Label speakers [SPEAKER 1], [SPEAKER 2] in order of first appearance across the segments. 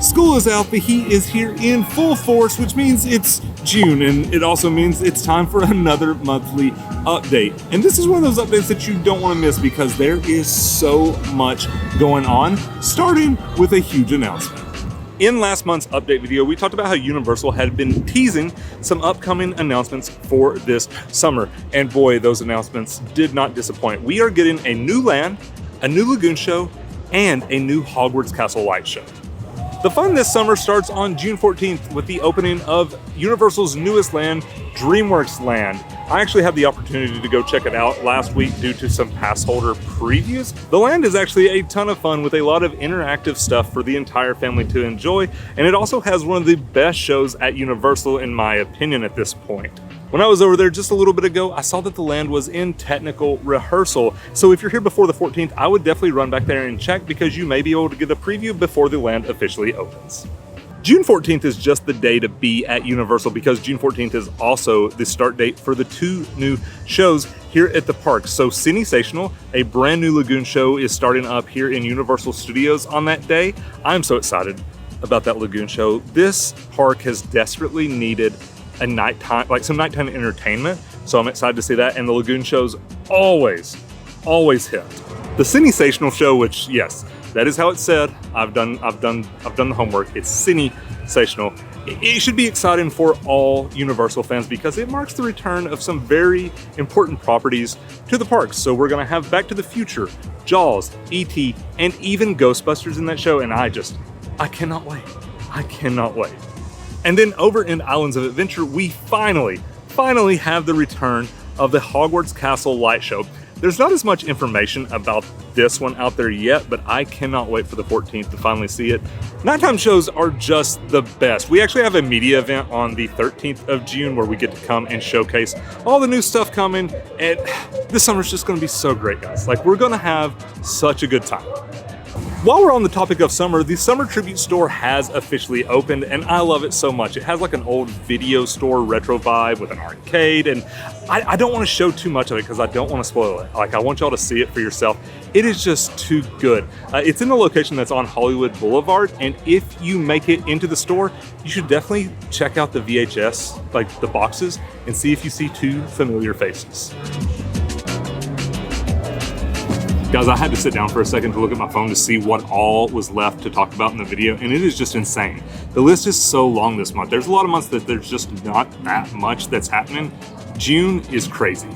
[SPEAKER 1] School is out, the heat is here in full force, which means it's June, and it also means it's time for another monthly update. And this is one of those updates that you don't want to miss because there is so much going on, starting with a huge announcement. In last month's update video, we talked about how Universal had been teasing some upcoming announcements for this summer. And boy, those announcements did not disappoint. We are getting a new land, a new lagoon show, and a new Hogwarts Castle light show. The fun this summer starts on June 14th with the opening of Universal's newest land, DreamWorks Land. I actually had the opportunity to go check it out last week due to some pass holder previews. The land is actually a ton of fun with a lot of interactive stuff for the entire family to enjoy, and it also has one of the best shows at Universal in my opinion at this point. When I was over there just a little bit ago, I saw that the land was in technical rehearsal. So if you're here before the 14th, I would definitely run back there and check because you may be able to get a preview before the land officially opens. June 14th is just the day to be at Universal because June 14th is also the start date for the two new shows here at the park. So Sensational, a brand new lagoon show, is starting up here in Universal Studios on that day. I'm so excited about that lagoon show. This park has desperately needed a nighttime, like some nighttime entertainment. So I'm excited to see that. And the lagoon shows always hit. The Sensational show, which yes, that is how it's said. I've done the homework. It's Sensational. It should be exciting for all Universal fans because it marks the return of some very important properties to the parks. So we're gonna have Back to the Future, Jaws, E.T., and even Ghostbusters in that show. And I cannot wait. I cannot wait. And then over in Islands of Adventure, we finally have the return of the Hogwarts Castle light show. There's not as much information about this one out there yet, but I cannot wait for the 14th to finally see it. Nighttime shows are just the best. We actually have a media event on the 13th of June where we get to come and showcase all the new stuff coming. And this summer's just gonna be so great, guys. Like, we're gonna have such a good time. While we're on the topic of summer, the Summer Tribute Store has officially opened, and I love it so much. It has like an old video store retro vibe with an arcade, and I don't want to show too much of it because I don't want to spoil it. Like, I want y'all to see it for yourself. It is just too good. It's in a location that's on Hollywood Boulevard, and if you make it into the store, you should definitely check out the VHS, like the boxes, and see if you see two familiar faces. Guys, I had to sit down for a second to look at my phone to see what all was left to talk about in the video, and it is just insane. The list is so long this month. There's a lot of months that there's just not that much that's happening. June is crazy.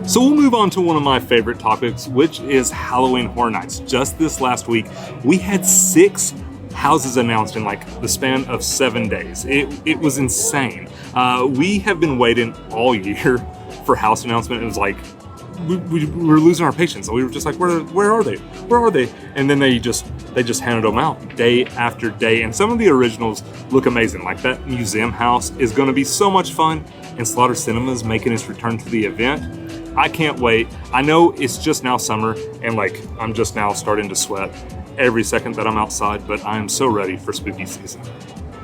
[SPEAKER 1] So we'll move on to one of my favorite topics, which is Halloween Horror Nights. Just this last week, we had 6 houses announced in like the span of 7 days. It was insane. We have been waiting all year for house announcement. It was like, we were losing our patience. We were just like, where are they? Where are they? And then they just handed them out day after day. And some of the originals look amazing. Like that museum house is going to be so much fun. And Slaughter Cinema's making its return to the event. I can't wait. I know it's just now summer, and like I'm just now starting to sweat every second that I'm outside. But I am so ready for spooky season.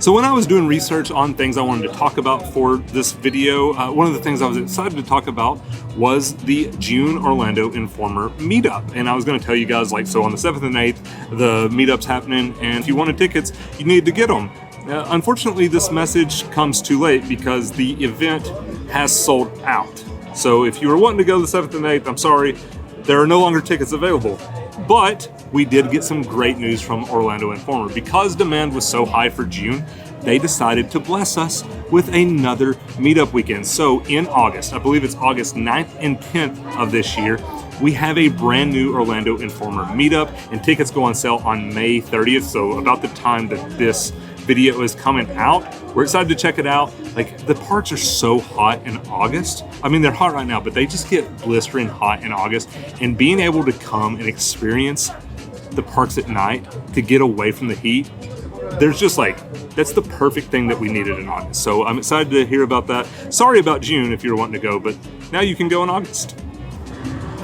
[SPEAKER 1] So when I was doing research on things I wanted to talk about for this video, one of the things I was excited to talk about was the June Orlando Informer meetup. And I was gonna tell you guys, like, so on the 7th and 8th, the meetup's happening, and if you wanted tickets, you need to get them. Unfortunately, this message comes too late because the event has sold out. So if you were wanting to go the 7th and 8th, I'm sorry, there are no longer tickets available. But we did get some great news from Orlando Informer. Because demand was so high for June, they decided to bless us with another meetup weekend. So in August, I believe it's August 9th and 10th of this year, we have a brand new Orlando Informer meetup, and tickets go on sale on May 30th. So about the time that this video is coming out, we're excited to check it out. Like, the parks are so hot in August. I mean, they're hot right now, but they just get blistering hot in August. And being able to come and experience the parks at night to get away from the heat, there's just like, that's the perfect thing that we needed in August. So I'm excited to hear about that. Sorry about June if you're wanting to go, but now you can go in August.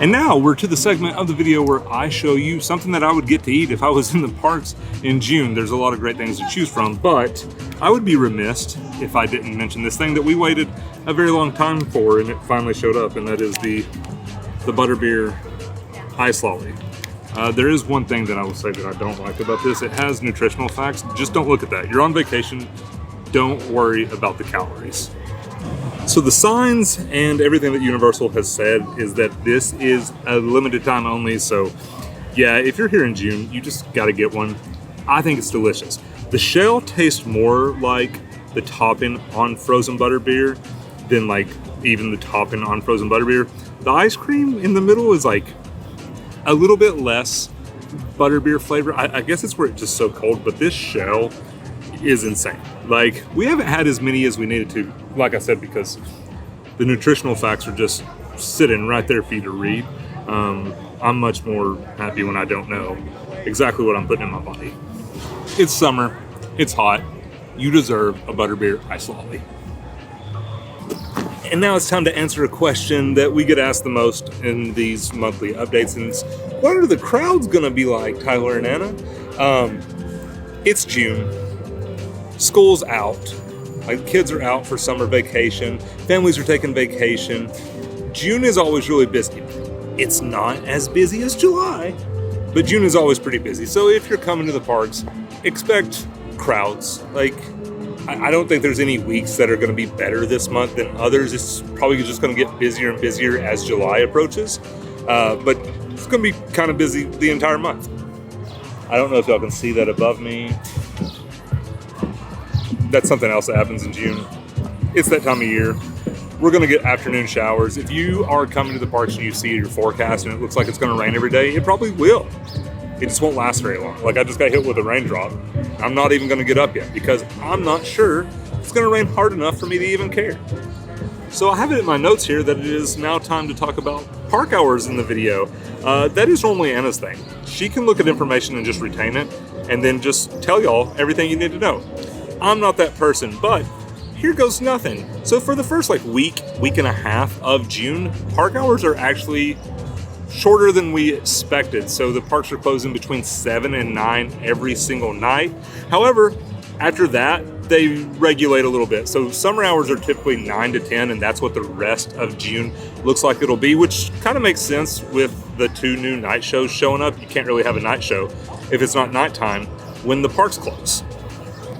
[SPEAKER 1] And now we're to the segment of the video where I show you something that I would get to eat if I was in the parks in June. There's a lot of great things to choose from, but I would be remiss if I didn't mention this thing that we waited a very long time for, and it finally showed up, and that is the butterbeer ice lolly. There is one thing that I will say that I don't like about this. It has nutritional facts. Just don't look at that. You're on vacation. Don't worry about the calories. So the signs and everything that Universal has said is that this is a limited time only. So yeah, if you're here in June, you just got to get one. I think it's delicious. The shell tastes more like the topping on frozen butterbeer than like even the topping on frozen butterbeer. The ice cream in the middle is like a little bit less butterbeer flavor. I guess it's where it's just so cold, but this shell is insane. Like, we haven't had as many as we needed to, like I said, because the nutritional facts are just sitting right there for you to read. I'm much more happy when I don't know exactly what I'm putting in my body. It's summer, it's hot, you deserve a butterbeer ice lolly. And now it's time to answer a question that we get asked the most in these monthly updates, and it's, what are the crowds gonna be like, Tyler and Anna? It's June. School's out. Like, kids are out for summer vacation. Families are taking vacation. June is always really busy. It's not as busy as July, but June is always pretty busy. So if you're coming to the parks, expect crowds. Like, I don't think there's any weeks that are going to be better this month than others. It's probably just going to get busier and busier as July approaches. But it's going to be kind of busy the entire month. I don't know if y'all can see that above me. That's something else that happens in June. It's that time of year. We're going to get afternoon showers. If you are coming to the parks and you see your forecast and it looks like it's going to rain every day, it probably will. It just won't last very long. Like, I just got hit with a raindrop. I'm not even going to get up yet because I'm not sure it's going to rain hard enough for me to even care. So I have it in my notes here that it is now time to talk about park hours in the video. That is normally Anna's thing. She can look at information and just retain it and then just tell y'all everything you need to know. I'm not that person, but here goes nothing. So for the first week and a half of June, park hours are actually shorter than we expected. So the parks are closing between 7 and 9 every single night. However, after that, they regulate a little bit. So summer hours are typically 9 to 10, and that's what the rest of June looks like it'll be, which kind of makes sense with the 2 new night shows showing up. You can't really have a night show if it's not nighttime when the parks close.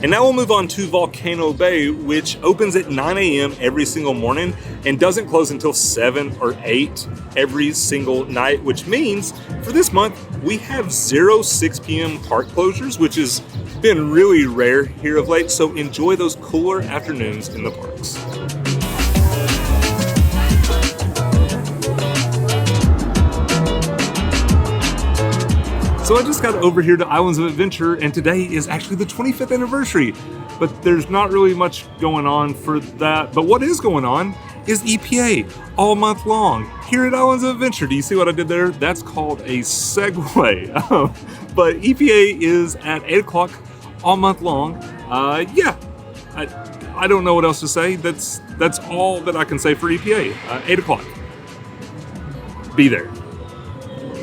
[SPEAKER 1] And now we'll move on to Volcano Bay, which opens at 9 a.m. every single morning and doesn't close until 7 or 8 every single night, which means for this month, we have 6 p.m. park closures, which has been really rare here of late. So enjoy those cooler afternoons in the parks. So I just got over here to Islands of Adventure, and today is actually the 25th anniversary, but there's not really much going on for that. But what is going on is EPA all month long here at Islands of Adventure. Do you see what I did there? That's called a segue. But EPA is at 8 o'clock all month long. I don't know what else to say. That's all that I can say for EPA. 8 o'clock. Be there.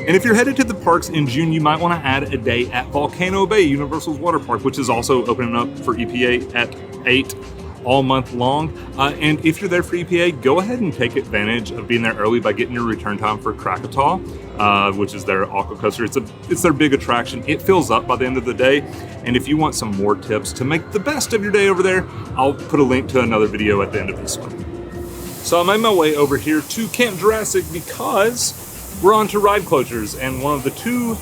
[SPEAKER 1] And if you're headed to the parks in June, you might want to add a day at Volcano Bay, Universal's water park, which is also opening up for EPA at 8 all month long. And if you're there for EPA, go ahead and take advantage of being there early by getting your return time for Krakatoa, which is their aqua coaster. It's their big attraction. It fills up by the end of the day. And if you want some more tips to make the best of your day over there, I'll put a link to another video at the end of this one. So I made my way over here to Camp Jurassic because we're on to ride closures, and one of the 2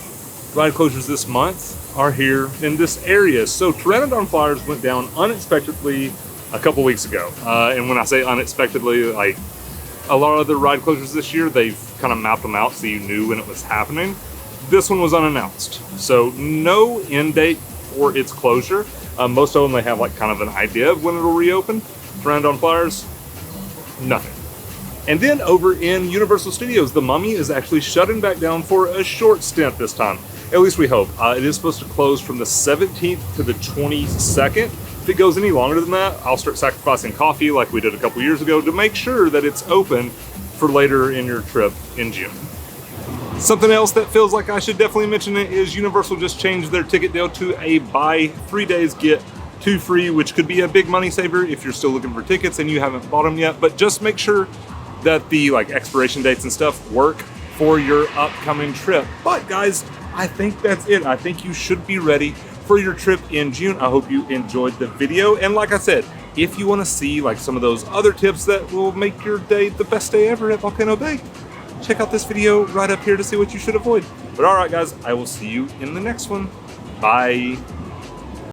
[SPEAKER 1] ride closures this month are here in this area. So Pteranodon Flyers went down unexpectedly a couple weeks ago. And when I say unexpectedly, like a lot of the ride closures this year, they've kind of mapped them out so you knew when it was happening. This one was unannounced. So no end date for its closure. Most of them, they have like kind of an idea of when it'll reopen. Pteranodon Flyers, nothing. And then over in Universal Studios, The Mummy is actually shutting back down for a short stint this time. At least we hope. It is supposed to close from the 17th to the 22nd. If it goes any longer than that, I'll start sacrificing coffee like we did a couple years ago to make sure that it's open for later in your trip in June. Something else that feels like I should definitely mention it is Universal just changed their ticket deal to a buy 3 days, get 2 free, which could be a big money saver if you're still looking for tickets and you haven't bought them yet. But just make sure that the expiration dates and stuff work for your upcoming trip. But guys, I think that's it. I think you should be ready for your trip in June. I hope you enjoyed the video. And like I said, if you want to see like some of those other tips that will make your day the best day ever at Volcano Bay, check out this video right up here to see what you should avoid. But all right, guys, I will see you in the next one. Bye.